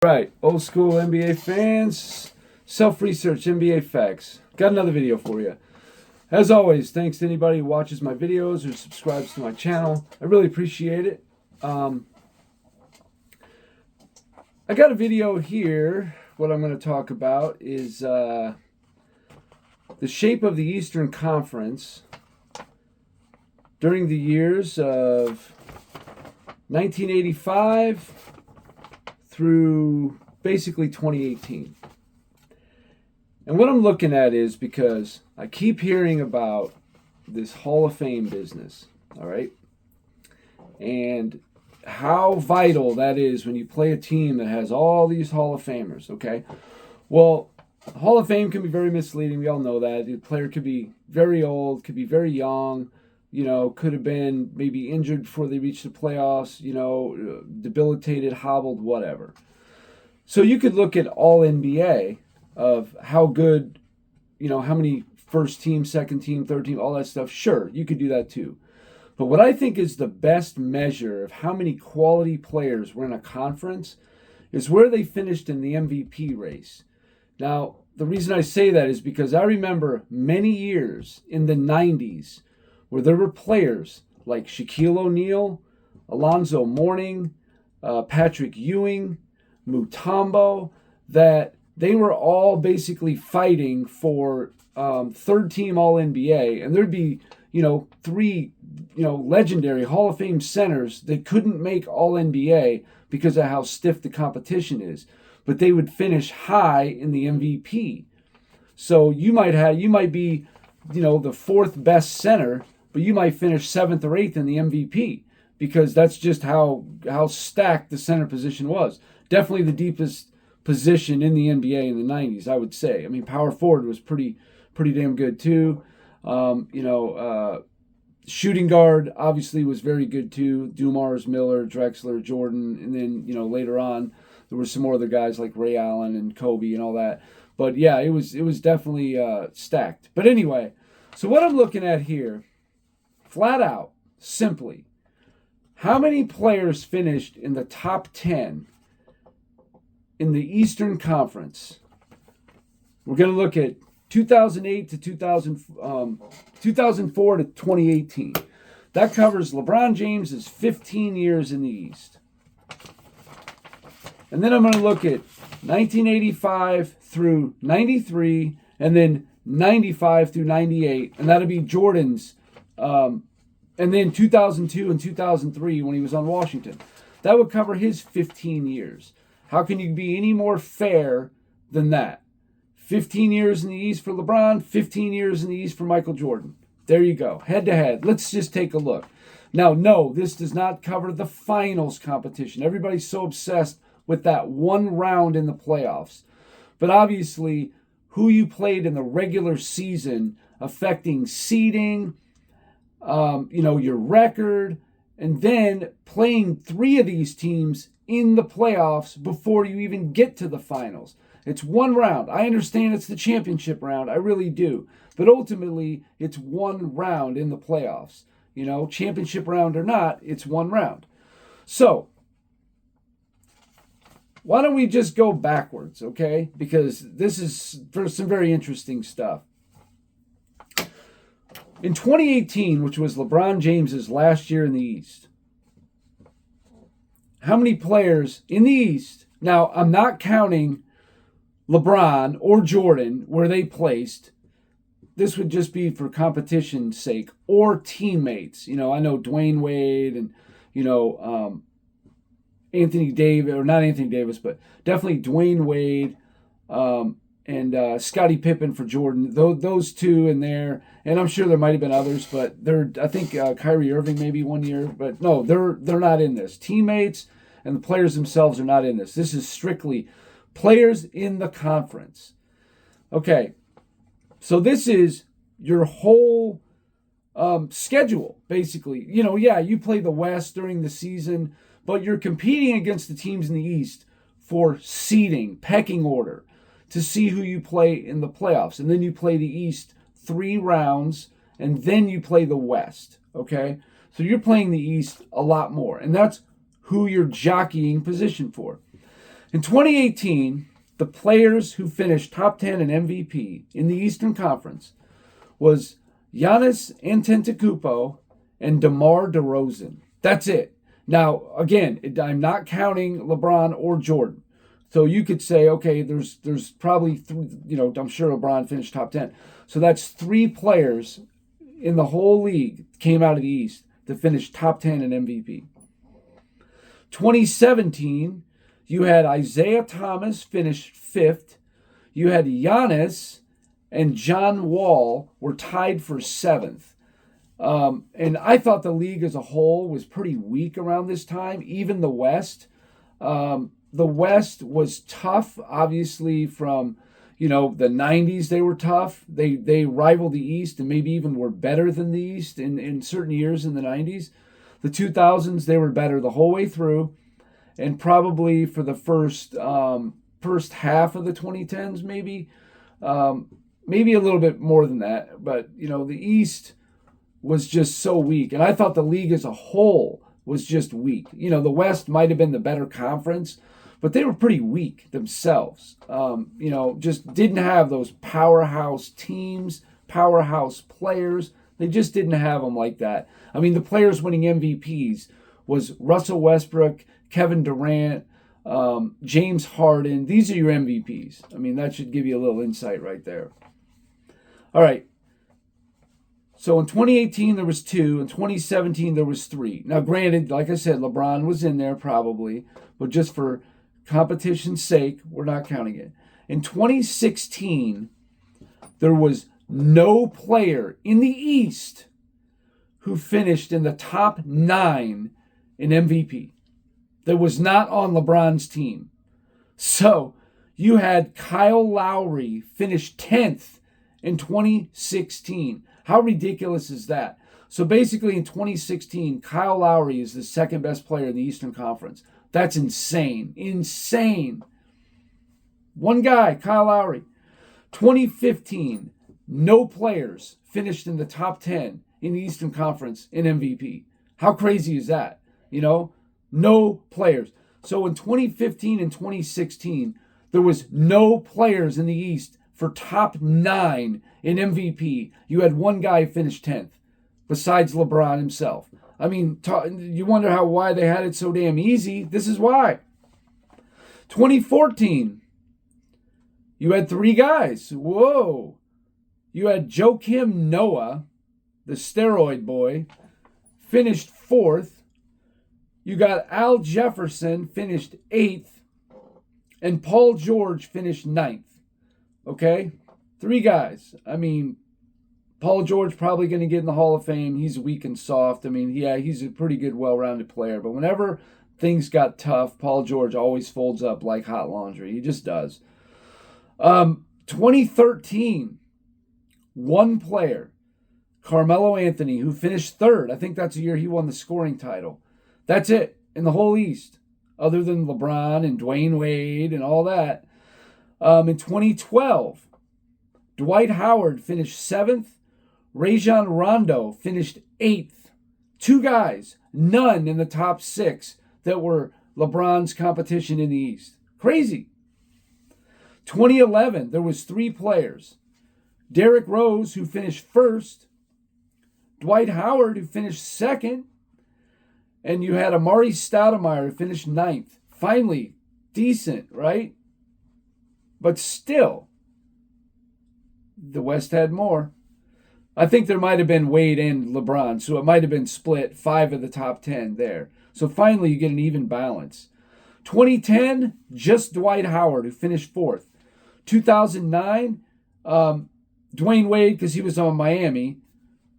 Right, old school NBA fans, self-research NBA facts. Got another video for you. As always, thanks to anybody who watches my videos or subscribes to my channel. I really appreciate it. I got a video here. What I'm going to talk about is the shape of the Eastern Conference during the years of 1985 through basically 2018. And what I'm looking at is because I keep hearing about this Hall of Fame business, all right? And how vital that is when you play a team that has all these Hall of Famers, okay? Well, Hall of Fame can be very misleading. We all know that. The player could be very old, could be very young, could have been maybe injured before they reached the playoffs, debilitated, hobbled, whatever. So you could look at all NBA of how good, how many first team, second team, third team, all that stuff. Sure, you could do that too. But what I think is the best measure of how many quality players were in a conference is where they finished in the MVP race. Now, the reason I say that is because I remember many years in the 90s where there were players like Shaquille O'Neal, Alonzo Mourning, Patrick Ewing, Mutombo, that they were all basically fighting for third team All-NBA, and there'd be, three, legendary Hall of Fame centers that couldn't make All-NBA because of how stiff the competition is, but they would finish high in the MVP. So you might be, the fourth best center, but you might finish seventh or eighth in the MVP because that's just how stacked the center position was. Definitely the deepest position in the NBA in the 90s, I would say. I mean, power forward was pretty damn good too. Shooting guard obviously was very good too. Dumars, Miller, Drexler, Jordan, and then later on there were some more other guys like Ray Allen and Kobe and all that. But yeah, it was definitely stacked. But anyway, so what I'm looking at here, flat out, simply, how many players finished in the top 10 in the Eastern Conference? We're going to look at 2008 to 2004 to 2018. That covers LeBron James's 15 years in the East. And then I'm going to look at 1985 through 93, and then 95 through 98, and that'll be Jordan's, and then 2002 and 2003 when he was on Washington. That would cover his 15 years. How can you be any more fair than that? 15 years in the East for LeBron, 15 years in the East for Michael Jordan. There you go, head to head. Let's just take a look. Now, no, this does not cover the finals competition. Everybody's so obsessed with that one round in the playoffs. But obviously, who you played in the regular season affecting seeding, your record, and then playing three of these teams in the playoffs before you even get to the finals. It's one round. I understand it's the championship round. I really do. But ultimately, it's one round in the playoffs. Championship round or not, it's one round. So, why don't we just go backwards, okay? Because this is for some very interesting stuff. In 2018, which was LeBron James's last year in the East, how many players in the East? Now, I'm not counting LeBron or Jordan where they placed. This would just be for competition's sake or teammates. I know Dwayne Wade and, Anthony Davis, or not Anthony Davis, but definitely Dwayne Wade and Scottie Pippen for Jordan. Those two in there, and I'm sure there might have been others, but I think Kyrie Irving maybe one year, but no, they're not in this. Teammates and the players themselves are not in this. This is strictly players in the conference. Okay, so this is your whole schedule, basically. You play the West during the season, but you're competing against the teams in the East for seeding, pecking order, to see who you play in the playoffs. And then you play the East 3 rounds, and then you play the West, okay? So you're playing the East a lot more, and that's who you're jockeying position for. In 2018, the players who finished top 10 in MVP in the Eastern Conference was Giannis Antetokounmpo and DeMar DeRozan. That's it. Now, again, I'm not counting LeBron or Jordan. So you could say, okay, there's probably three, I'm sure LeBron finished top 10. So that's 3 players in the whole league came out of the East to finish top 10 in MVP. 2017, you had Isaiah Thomas finish 5th. You had Giannis and John Wall were tied for 7th. And I thought the league as a whole was pretty weak around this time, even the West. The West was tough, obviously, from, the 90s they were tough. They rivaled the East and maybe even were better than the East in certain years in the 90s. The 2000s, they were better the whole way through. And probably for the first half of the 2010s, maybe a little bit more than that. But, the East was just so weak. And I thought the league as a whole was just weak. The West might have been the better conference, but they were pretty weak themselves. Just didn't have those powerhouse teams, powerhouse players. They just didn't have them like that. I mean, the players winning MVPs was Russell Westbrook, Kevin Durant, James Harden. These are your MVPs. I mean, that should give you a little insight right there. All right. So in 2018, there was 2. In 2017, there was 3. Now, granted, like I said, LeBron was in there probably, but just for competition's sake, we're not counting it. In 2016, there was no player in the East who finished in the top 9 in MVP. That was not on LeBron's team. So you had Kyle Lowry finish 10th in 2016. How ridiculous is that? So basically in 2016, Kyle Lowry is the second best player in the Eastern Conference. That's insane. Insane. One guy, Kyle Lowry. 2015, no players finished in the top 10 in the Eastern Conference in MVP. How crazy is that? No players. So in 2015 and 2016, there was no players in the East for top 9 in MVP. You had one guy finish 10th, besides LeBron himself. I mean, you wonder why they had it so damn easy. This is why. 2014, you had 3 guys. Whoa. You had Joakim Noah, the steroid boy, finished 4th. You got Al Jefferson, finished 8th. And Paul George finished 9th. Okay? 3 guys. I mean, Paul George probably going to get in the Hall of Fame. He's weak and soft. I mean, yeah, he's a pretty good, well-rounded player. But whenever things got tough, Paul George always folds up like hot laundry. He just does. 2013, one player, Carmelo Anthony, who finished 3rd. I think that's the year he won the scoring title. That's it in the whole East, other than LeBron and Dwayne Wade and all that. In 2012, Dwight Howard finished 7th. Rajon Rondo finished 8th. 2 guys, none in the top 6 that were LeBron's competition in the East. Crazy. 2011, there was 3 players. Derrick Rose, who finished 1st. Dwight Howard, who finished 2nd. And you had Amari Stoudemire, who finished 9th. Finally, decent, right? But still, the West had more. I think there might have been Wade and LeBron, so it might have been split 5 of the top 10 there. So finally, you get an even balance. 2010, just Dwight Howard, who finished 4th. 2009, Dwayne Wade, because he was on Miami,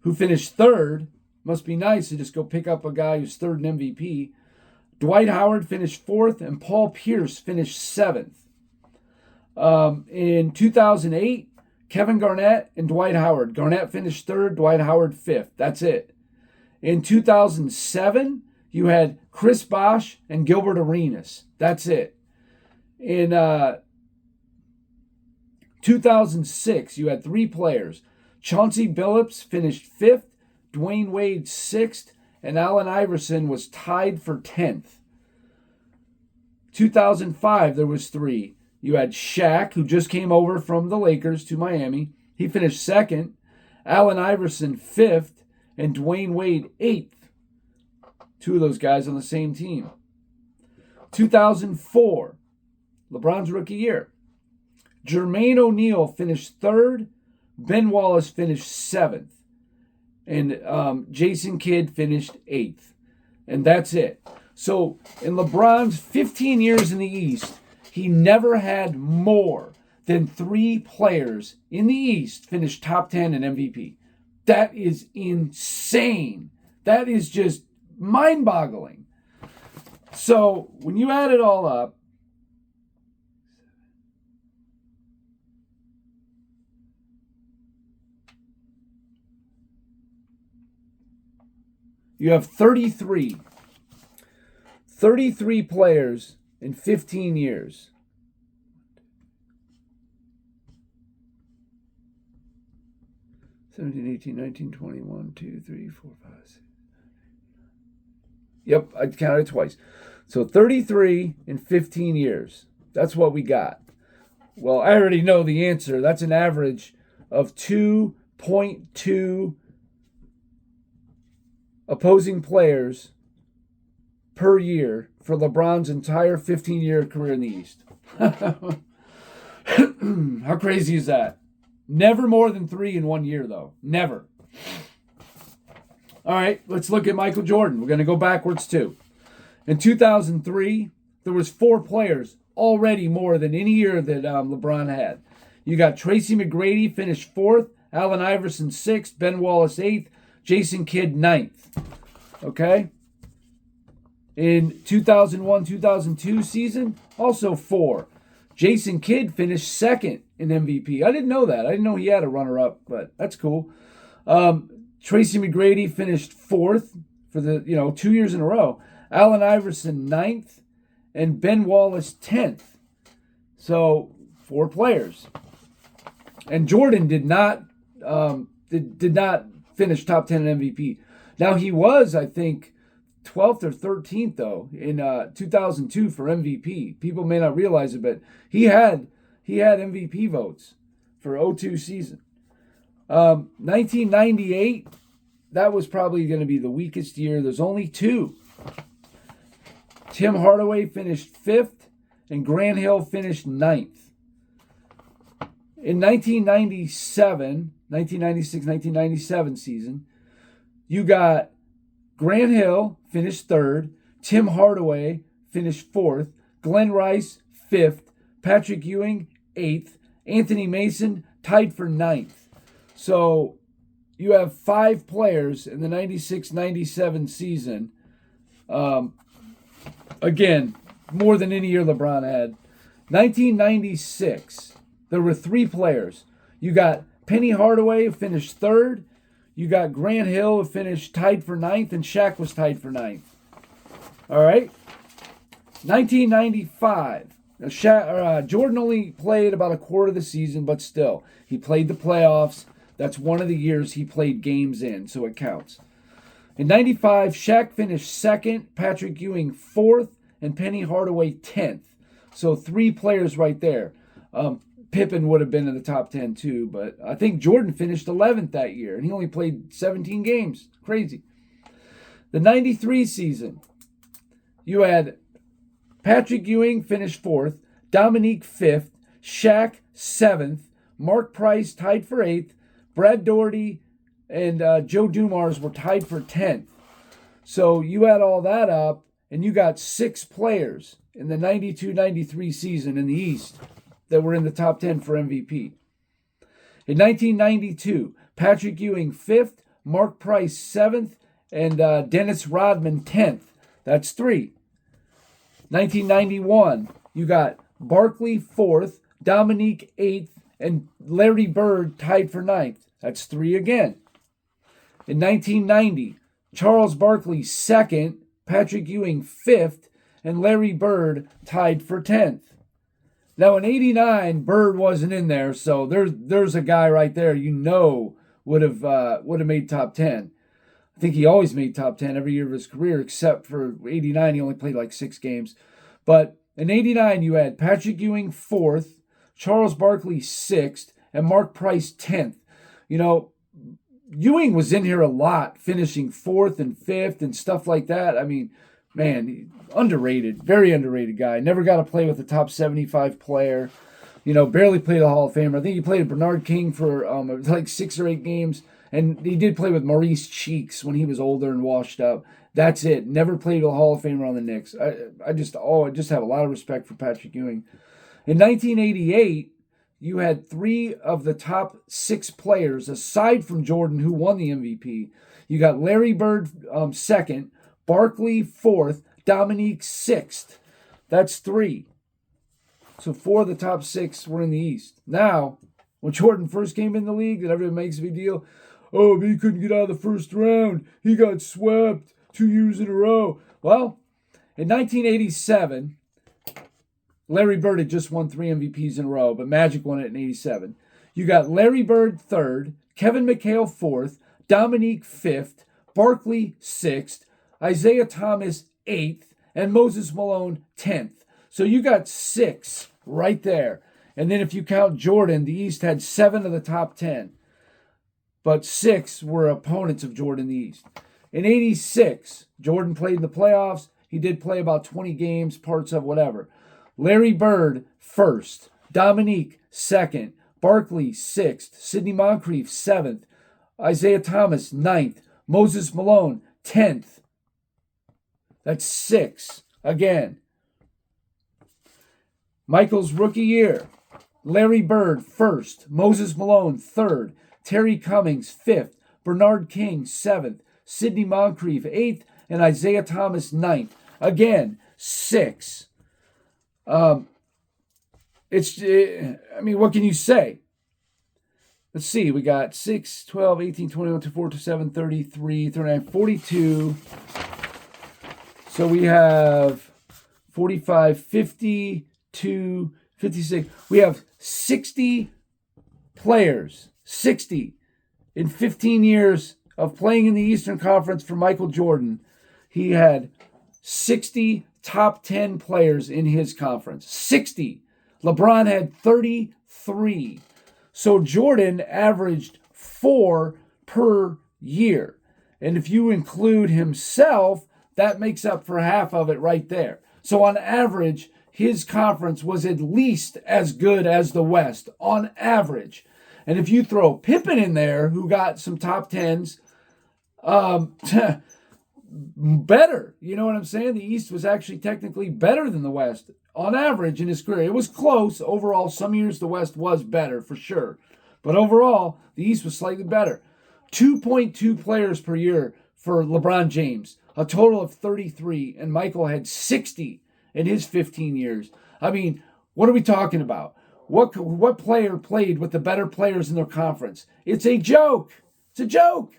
who finished 3rd. Must be nice to just go pick up a guy who's 3rd in MVP. Dwight Howard finished 4th, and Paul Pierce finished 7th. In 2008, Kevin Garnett and Dwight Howard. Garnett finished 3rd, Dwight Howard 5th. That's it. In 2007, you had Chris Bosh and Gilbert Arenas. That's it. In 2006, you had 3 players. Chauncey Billups finished 5th, Dwayne Wade 6th, and Allen Iverson was tied for 10th. 2005, there was 3. You had Shaq, who just came over from the Lakers to Miami. He finished 2nd. Allen Iverson, 5th. And Dwayne Wade, 8th. 2 of those guys on the same team. 2004, LeBron's rookie year. Jermaine O'Neal finished 3rd. Ben Wallace finished 7th. And Jason Kidd finished 8th. And that's it. So in LeBron's 15 years in the East, he never had more than 3 players in the East finish top 10 in MVP. That is insane. That is just mind-boggling. So when you add it all up, you have 33 players in 15 years. 17, 18, 19, 20, 1, 2, 3, 4, 5, 6. Yep, I counted twice. So 33 in 15 years. That's what we got. Well, I already know the answer. That's an average of 2.2 opposing players per year for LeBron's entire 15-year career in the East. How crazy is that? Never more than 3 in 1 year, though. Never. All right, let's look at Michael Jordan. We're going to go backwards, too. In 2003, there was 4 players already more than any year that LeBron had. You got Tracy McGrady, finished 4th. Allen Iverson, 6th. Ben Wallace, 8th. Jason Kidd, 9th. Okay? In 2001-2002 season, also 4. Jason Kidd finished 2nd in MVP. I didn't know that. I didn't know he had a runner-up, but that's cool. Tracy McGrady finished 4th for the 2 years in a row. Allen Iverson 9th, and Ben Wallace 10th. So 4 players. And Jordan did not finish top 10 in MVP. Now he was, I think, 12th or 13th though in 2002 for MVP. People may not realize it, but he had MVP votes for 02 season. 1998, that was probably going to be the weakest year. There's only 2. Tim Hardaway finished 5th, and Grant Hill finished 9th. In 1996-1997 season, you got Grant Hill finished 3rd, Tim Hardaway finished 4th, Glenn Rice 5th, Patrick Ewing 8th, Anthony Mason tied for 9th. So you have 5 players in the 96-97 season. Again, more than any year LeBron had. 1996, there were 3 players. You got Penny Hardaway, who finished 3rd. You got Grant Hill, who finished tied for 9th, and Shaq was tied for 9th. All right? 1995. Now, Jordan only played about a quarter of the season, but still, he played the playoffs. That's one of the years he played games in, so it counts. In 95, Shaq finished 2nd, Patrick Ewing 4th, and Penny Hardaway 10th. So 3 players right there. Pippen would have been in the top 10 too, but I think Jordan finished 11th that year, and he only played 17 games. Crazy. The 93 season, you had Patrick Ewing finished 4th, Dominique 5th, Shaq 7th, Mark Price tied for 8th, Brad Daugherty and Joe Dumars were tied for 10th. So you add all that up, and you got 6 players in the 92-93 season in the East that were in the top 10 for MVP. In 1992, Patrick Ewing 5th, Mark Price 7th, and Dennis Rodman 10th. That's 3. 1991, you got Barkley 4th, Dominique 8th, and Larry Bird tied for 9th. That's 3 again. In 1990, Charles Barkley 2nd, Patrick Ewing 5th, and Larry Bird tied for 10th. Now in 89, Bird wasn't in there, so there's a guy right there would have made top 10. I think he always made top 10 every year of his career, except for 89. He only played like 6 games. But in 89, you had Patrick Ewing 4th, Charles Barkley 6th, and Mark Price 10th. You know, Ewing was in here a lot, finishing 4th and 5th and stuff like that. I mean, man, underrated, very underrated guy. Never got to play with a top 75 player. You know, barely played a Hall of Famer. I think he played with Bernard King for like 6 or 8 games. And he did play with Maurice Cheeks when he was older and washed up. That's it. Never played a Hall of Famer on the Knicks. I just have a lot of respect for Patrick Ewing. In 1988, you had 3 of the top 6 players, aside from Jordan, who won the MVP. You got Larry Bird 2nd, Barkley 4th, Dominique 6th. That's 3. So 4 of the top 6 were in the East. Now, when Jordan first came in the league, that everyone makes a big deal. Oh, but he couldn't get out of the first round. He got swept 2 years in a row. Well, in 1987... Larry Bird had just won 3 MVPs in a row, but Magic won it in 87. You got Larry Bird 3rd, Kevin McHale 4th, Dominique 5th, Barkley 6th, Isaiah Thomas 8th, and Moses Malone 10th. So you got 6 right there. And then if you count Jordan, the East had 7 of the top 10. But 6 were opponents of Jordan in the East. In 86, Jordan played in the playoffs. He did play about 20 games, parts of whatever. Larry Bird 1st, Dominique 2nd, Barkley 6th, Sidney Moncrief 7th, Isaiah Thomas 9th, Moses Malone 10th. That's 6 again. Michael's rookie year, Larry Bird 1st, Moses Malone 3rd, Terry Cummings 5th, Bernard King 7th, Sidney Moncrief 8th, and Isaiah Thomas 9th. Again, 6. I mean, what can you say? Let's see. We got 6, 12, 18, 21, 24, 27, 33, 39, 42. So we have 45, 52, 56. We have 60 players. 60 in 15 years of playing in the Eastern Conference for Michael Jordan. He had 60 top 10 players in his conference. 60. LeBron had 33. So Jordan averaged 4 per year. And if you include himself, that makes up for half of it right there. So on average, his conference was at least as good as the West, on average. And if you throw Pippen in there, who got some top 10s, better. You know what I'm saying? The East was actually technically better than the West on average in his career. It was close. Overall, some years the West was better for sure. But overall, the East was slightly better. 2.2 players per year for LeBron James. A total of 33. And Michael had 60 in his 15 years. I mean, what are we talking about? What player played with the better players in their conference? It's a joke. It's a joke.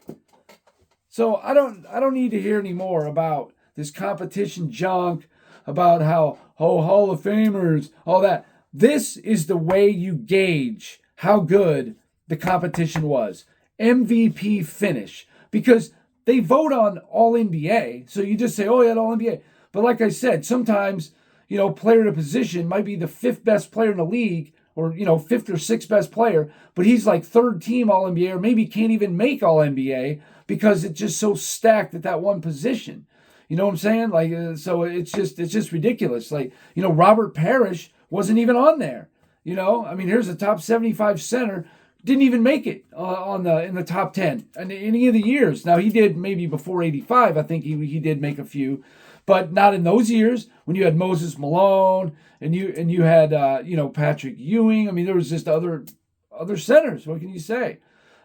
So I don't need to hear any more about this competition junk, about how, Hall of Famers, all that. This is the way you gauge how good the competition was. MVP finish. Because they vote on All-NBA, so you just say, oh, he had All-NBA. But like I said, sometimes, player to position might be the 5th best player in the league, or, 5th or 6th best player, but he's like 3rd team All-NBA, or maybe can't even make All-NBA, because it's just so stacked at that one position. You know what I'm saying? Like, so it's just ridiculous. Like, Robert Parrish wasn't even on there. I mean, here's a top 75 center, didn't even make it in the top 10 in any of the years. Now he did maybe before 85. I think he did make a few, but not in those years when you had Moses Malone and you had Patrick Ewing. I mean, there was just other centers. What can you say?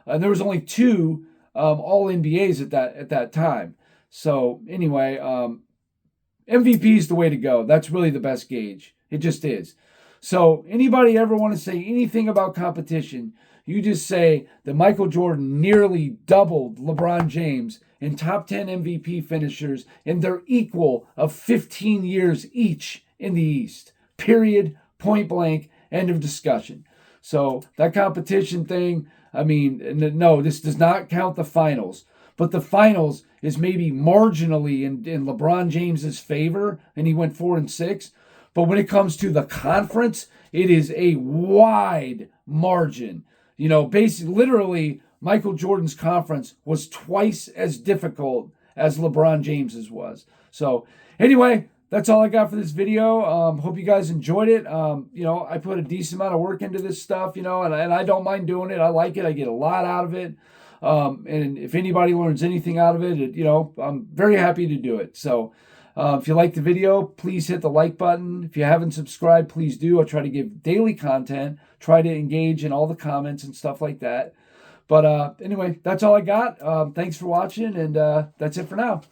And there was only 2 all NBAs at that time. So anyway, MVP is the way to go. That's really the best gauge. It just is. So anybody ever want to say anything about competition, you just say that Michael Jordan nearly doubled LeBron James in top 10 MVP finishers, and they're equal of 15 years each in the East. Period. Point blank. End of discussion. So that competition thing, I mean, no, this does not count the finals. But the finals is maybe marginally in LeBron James's favor, and he went 4-6. But when it comes to the conference, it is a wide margin. You know, basically, literally, Michael Jordan's conference was twice as difficult as LeBron James's was. So anyway, that's all I got for this video. Hope you guys enjoyed it. You know, I put a decent amount of work into this stuff, you know, and I don't mind doing it. I like it. I get a lot out of it. And if anybody learns anything out of it, you know, I'm very happy to do it. So if you like the video, please hit the like button. If you haven't subscribed, please do. I try to give daily content, try to engage in all the comments and stuff like that. But anyway, that's all I got. Thanks for watching, and that's it for now.